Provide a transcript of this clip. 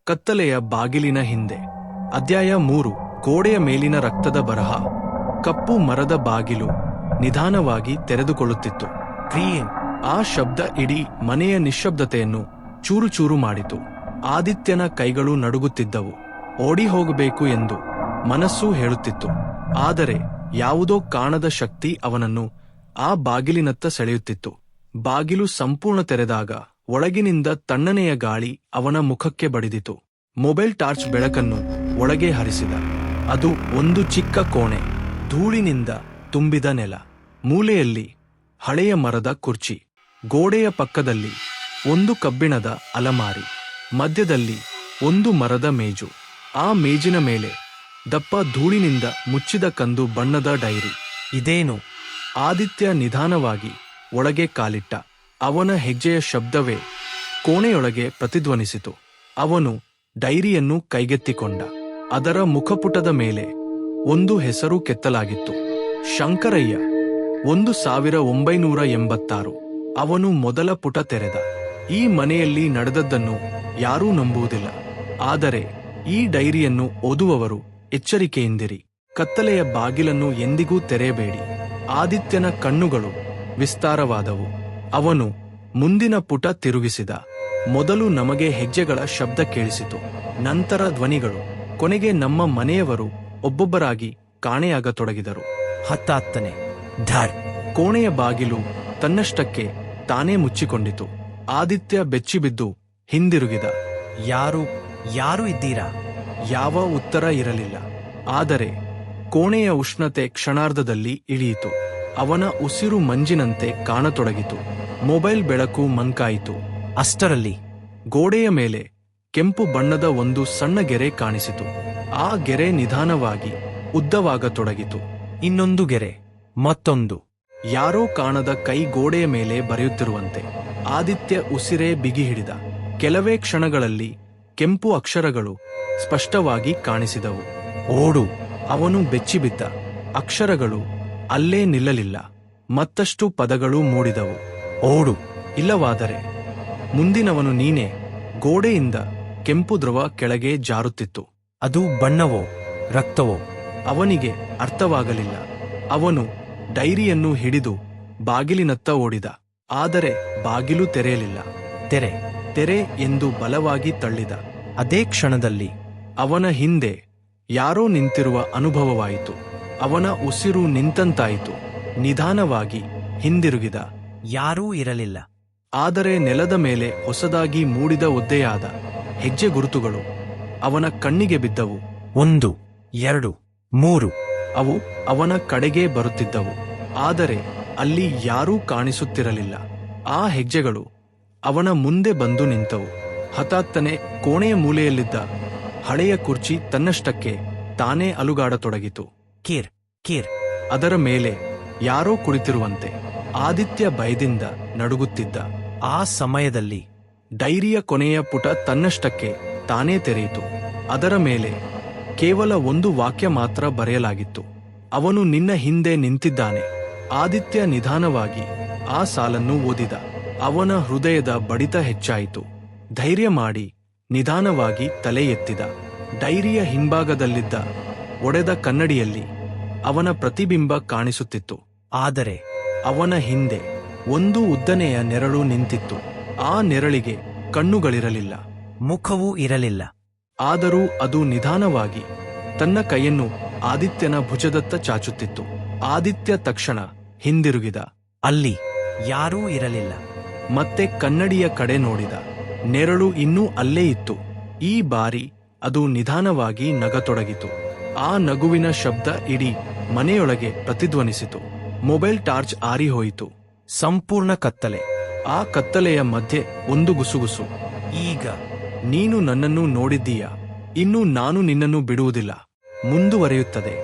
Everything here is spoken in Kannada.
ಕತ್ತಲೆಯ ಬಾಗಿಲಿನ ಹಿಂದೆ. ಅಧ್ಯಾಯ 3. ಗೋಡೆಯ ಮೇಲಿನ ರಕ್ತದ ಬರಹ. ಕಪ್ಪು ಮರದ ಬಾಗಿಲು ನಿಧಾನವಾಗಿ ತೆರೆದುಕೊಳ್ಳುತ್ತಿತ್ತು. ಕ್ರೀಂ! ಆ ಶಬ್ದ ಇಡೀ ಮನೆಯ ನಿಶ್ಶಬ್ದತೆಯನ್ನು ಚೂರುಚೂರು ಮಾಡಿತು. ಆದಿತ್ಯನ ಕೈಗಳು ನಡುಗುತ್ತಿದ್ದವು. ಓಡಿ ಹೋಗಬೇಕು ಎಂದು ಮನಸ್ಸು ಹೇಳುತ್ತಿತ್ತು. ಆದರೆ ಯಾವುದೋ ಕಾಣದ ಶಕ್ತಿ ಅವನನ್ನು ಆ ಬಾಗಿಲಿನತ್ತ ಸೆಳೆಯುತ್ತಿತ್ತು. ಬಾಗಿಲು ಸಂಪೂರ್ಣ ತೆರೆದಾಗ ಒಳಗಿನಿಂದ ತಣ್ಣನೆಯ ಗಾಳಿ ಅವನ ಮುಖಕ್ಕೆ ಬಡಿದಿತು. ಮೊಬೈಲ್ ಟಾರ್ಚ್ ಬೆಳಕನ್ನು ಒಳಗೆ ಹರಿಸಿದ. ಅದು ಒಂದು ಚಿಕ್ಕ ಕೋಣೆ, ಧೂಳಿನಿಂದ ತುಂಬಿದ ನೆಲ. ಮೂಲೆಯಲ್ಲಿ ಹಳೆಯ ಮರದ ಕುರ್ಚಿ, ಗೋಡೆಯ ಪಕ್ಕದಲ್ಲಿ ಒಂದು ಕಬ್ಬಿಣದ ಅಲಮಾರಿ, ಮಧ್ಯದಲ್ಲಿ ಒಂದು ಮರದ ಮೇಜು. ಆ ಮೇಜಿನ ಮೇಲೆ ದಪ್ಪ ಧೂಳಿನಿಂದ ಮುಚ್ಚಿದ ಕಂದು ಬಣ್ಣದ ಡೈರಿ. ಇದೇನು? ಆದಿತ್ಯ ನಿಧಾನವಾಗಿ ಒಳಗೆ ಕಾಲಿಟ್ಟ. ಅವನ ಹೆಜ್ಜೆಯ ಶಬ್ದವೇ ಕೋಣೆಯೊಳಗೆ ಪ್ರತಿಧ್ವನಿಸಿತು. ಅವನು ಡೈರಿಯನ್ನು ಕೈಗೆತ್ತಿಕೊಂಡ. ಅದರ ಮುಖಪುಟದ ಮೇಲೆ ಒಂದು ಹೆಸರು ಕೆತ್ತಲಾಗಿತ್ತು: ಶಂಕರಯ್ಯ, 1986. ಅವನು ಮೊದಲ ಪುಟ ತೆರೆದ. ಈ ಮನೆಯಲ್ಲಿ ನಡೆದದ್ದನ್ನು ಯಾರೂ ನಂಬುವುದಿಲ್ಲ. ಆದರೆ ಈ ಡೈರಿಯನ್ನು ಓದುವವರು ಎಚ್ಚರಿಕೆಯಿಂದಿರಿ. ಕತ್ತಲೆಯ ಬಾಗಿಲನ್ನು ಎಂದಿಗೂ ತೆರೆಯಬೇಡಿ. ಆದಿತ್ಯನ ಕಣ್ಣುಗಳು ವಿಸ್ತಾರವಾದವು. ಅವನು ಮುಂದಿನ ಪುಟ ತಿರುಗಿಸಿದ. ಮೊದಲು ನಮಗೆ ಹೆಜ್ಜೆಗಳ ಶಬ್ದ ಕೇಳಿಸಿತು, ನಂತರ ಧ್ವನಿಗಳು, ಕೊನೆಗೆ ನಮ್ಮ ಮನೆಯವರು ಒಬ್ಬೊಬ್ಬರಾಗಿ ಕಾಣೆಯಾಗತೊಡಗಿದರು. 10ನೇ ಧರ್. ಕೋಣೆಯ ಬಾಗಿಲು ತನ್ನಷ್ಟಕ್ಕೆ ತಾನೇ ಮುಚ್ಚಿಕೊಂಡಿತು. ಆದಿತ್ಯ ಬೆಚ್ಚಿಬಿದ್ದು ಹಿಂದಿರುಗಿದ. ಯಾರು ಇದ್ದೀರಾ? ಯಾವ ಉತ್ತರ ಇರಲಿಲ್ಲ. ಆದರೆ ಕೋಣೆಯ ಉಷ್ಣತೆ ಕ್ಷಣಾರ್ಧದಲ್ಲಿ ಇಳಿಯಿತು. ಅವನ ಉಸಿರು ಮಂಜಿನಂತೆ ಕಾಣತೊಡಗಿತು. ಮೊಬೈಲ್ ಬೆಳಕು ಮಂಕಾಯಿತು. ಅಷ್ಟರಲ್ಲಿ ಗೋಡೆಯ ಮೇಲೆ ಕೆಂಪು ಬಣ್ಣದ ಒಂದು ಸಣ್ಣ ಗೆರೆ ಕಾಣಿಸಿತು. ಆ ಗೆರೆ ನಿಧಾನವಾಗಿ ಉದ್ದವಾಗತೊಡಗಿತು. ಇನ್ನೊಂದು ಗೆರೆ, ಮತ್ತೊಂದು. ಯಾರೋ ಕಾಣದ ಕೈ ಗೋಡೆಯ ಮೇಲೆ ಬರೆಯುತ್ತಿರುವಂತೆ. ಆದಿತ್ಯ ಉಸಿರೇ ಬಿಗಿ ಹಿಡಿದ. ಕೆಲವೇ ಕ್ಷಣಗಳಲ್ಲಿ ಕೆಂಪು ಅಕ್ಷರಗಳು ಸ್ಪಷ್ಟವಾಗಿ ಕಾಣಿಸಿದವು. ಓಡು! ಅವನು ಬೆಚ್ಚಿಬಿದ್ದ. ಅಕ್ಷರಗಳು ಅಲ್ಲೇ ನಿಲ್ಲಲಿಲ್ಲ. ಮತ್ತಷ್ಟು ಪದಗಳು ಮೂಡಿದವು. ಓಡು, ಇಲ್ಲವಾದರೆ ಮುಂದಿನವನು ನೀನೇ. ಗೋಡೆಯಿಂದ ಕೆಂಪು ದ್ರವ ಕೆಳಗೆ ಜಾರುತ್ತಿತ್ತು. ಅದು ಬಣ್ಣವೋ ರಕ್ತವೋ ಅವನಿಗೆ ಅರ್ಥವಾಗಲಿಲ್ಲ. ಅವನು ಡೈರಿಯನ್ನು ಹಿಡಿದು ಬಾಗಿಲಿನತ್ತ ಓಡಿದ. ಆದರೆ ಬಾಗಿಲು ತೆರೆಯಲಿಲ್ಲ. ತೆರೆ ಎಂದು ಬಲವಾಗಿ ತಳ್ಳಿದ. ಅದೇ ಕ್ಷಣದಲ್ಲಿ ಅವನ ಹಿಂದೆ ಯಾರೋ ನಿಂತಿರುವ ಅನುಭವವಾಯಿತು. ಅವನ ಉಸಿರು ನಿಂತಂತಾಯಿತು. ನಿಧಾನವಾಗಿ ಹಿಂದಿರುಗಿದ. ಯಾರೂ ಇರಲಿಲ್ಲ. ಆದರೆ ನೆಲದ ಮೇಲೆ ಹೊಸದಾಗಿ ಮೂಡಿದ ಒದ್ದೆಯಾದ ಹೆಜ್ಜೆ ಗುರುತುಗಳು ಅವನ ಕಣ್ಣಿಗೆ ಬಿದ್ದವು. 1, 2, 3. ಅವು ಅವನ ಕಡೆಗೇ ಬರುತ್ತಿದ್ದವು. ಆದರೆ ಅಲ್ಲಿ ಯಾರೂ ಕಾಣಿಸುತ್ತಿರಲಿಲ್ಲ. ಆ ಹೆಜ್ಜೆಗಳು ಅವನ ಮುಂದೆ ಬಂದು ನಿಂತವು. ಹಠಾತ್ತನೆ ಕೋಣೆಯ ಮೂಲೆಯಲ್ಲಿದ್ದ ಹಳೆಯ ಕುರ್ಚಿ ತನ್ನಷ್ಟಕ್ಕೆ ತಾನೇ ಅಲುಗಾಡತೊಡಗಿತು. ಕೀರ್ ಕೀರ್. ಅದರ ಮೇಲೆ ಯಾರೋ ಕುಳಿತಿರುವಂತೆ. ಆದಿತ್ಯ ಭಯದಿಂದ ನಡುಗುತ್ತಿದ್ದ. ಆ ಸಮಯದಲ್ಲಿ ಡೈರಿಯ ಕೊನೆಯ ಪುಟ ತನ್ನಷ್ಟಕ್ಕೆ ತಾನೇ ತೆರೆಯಿತು. ಅದರ ಮೇಲೆ ಕೇವಲ ಒಂದು ವಾಕ್ಯ ಮಾತ್ರ ಬರೆಯಲಾಗಿತ್ತು: ಅವನು ನಿನ್ನ ಹಿಂದೆ ನಿಂತಿದ್ದಾನೆ. ಆದಿತ್ಯ ನಿಧಾನವಾಗಿ ಆ ಸಾಲನ್ನು ಓದಿದ. ಅವನ ಹೃದಯದ ಬಡಿತ ಹೆಚ್ಚಾಯಿತು. ಧೈರ್ಯ ಮಾಡಿ ನಿಧಾನವಾಗಿ ತಲೆ ಎತ್ತಿದ. ಡೈರಿಯ ಹಿಂಭಾಗದಲ್ಲಿದ್ದ ಒಡೆದ ಕನ್ನಡಿಯಲ್ಲಿ ಅವನ ಪ್ರತಿಬಿಂಬ ಕಾಣಿಸುತ್ತಿತ್ತು. ಆದರೆ ಅವನ ಹಿಂದೆ ಒಂದು ಉದ್ದನೆಯ ನೆರಳು ನಿಂತಿತ್ತು. ಆ ನೆರಳಿಗೆ ಕಣ್ಣುಗಳಿರಲಿಲ್ಲ, ಮುಖವೂ ಇರಲಿಲ್ಲ. ಆದರೂ ಅದು ನಿಧಾನವಾಗಿ ತನ್ನ ಕೈಯನ್ನು ಆದಿತ್ಯನ ಭುಜದತ್ತ ಚಾಚುತ್ತಿತ್ತು. ಆದಿತ್ಯ ತಕ್ಷಣ ಹಿಂದಿರುಗಿದ. ಅಲ್ಲಿ ಯಾರೂ ಇರಲಿಲ್ಲ. ಮತ್ತೆ ಕನ್ನಡಿಯ ಕಡೆ ನೋಡಿದ. ನೆರಳು ಇನ್ನೂ ಅಲ್ಲೇ ಇತ್ತು. ಈ ಬಾರಿ ಅದು ನಿಧಾನವಾಗಿ ನಗತೊಡಗಿತು. ಆ ನಗುವಿನ ಶಬ್ದ ಇಡೀ ಮನೆಯೊಳಗೆ ಪ್ರತಿಧ್ವನಿಸಿತು. Mobile torch ಆರಿಹೋಯಿತು. ಸಂಪೂರ್ಣ ಕತ್ತಲೆ. ಆ ಕತ್ತಲೆಯ ಮಧ್ಯೆ ಒಂದು ಗುಸುಗುಸು. ಈಗ ನೀನು ನನ್ನನ್ನು ನೋಡಿದ್ದೀಯಾ? ಇನ್ನು ನಾನು ನಿನ್ನನ್ನು ಬಿಡುವುದಿಲ್ಲ. ಮುಂದುವರಿಯುತ್ತದೆ.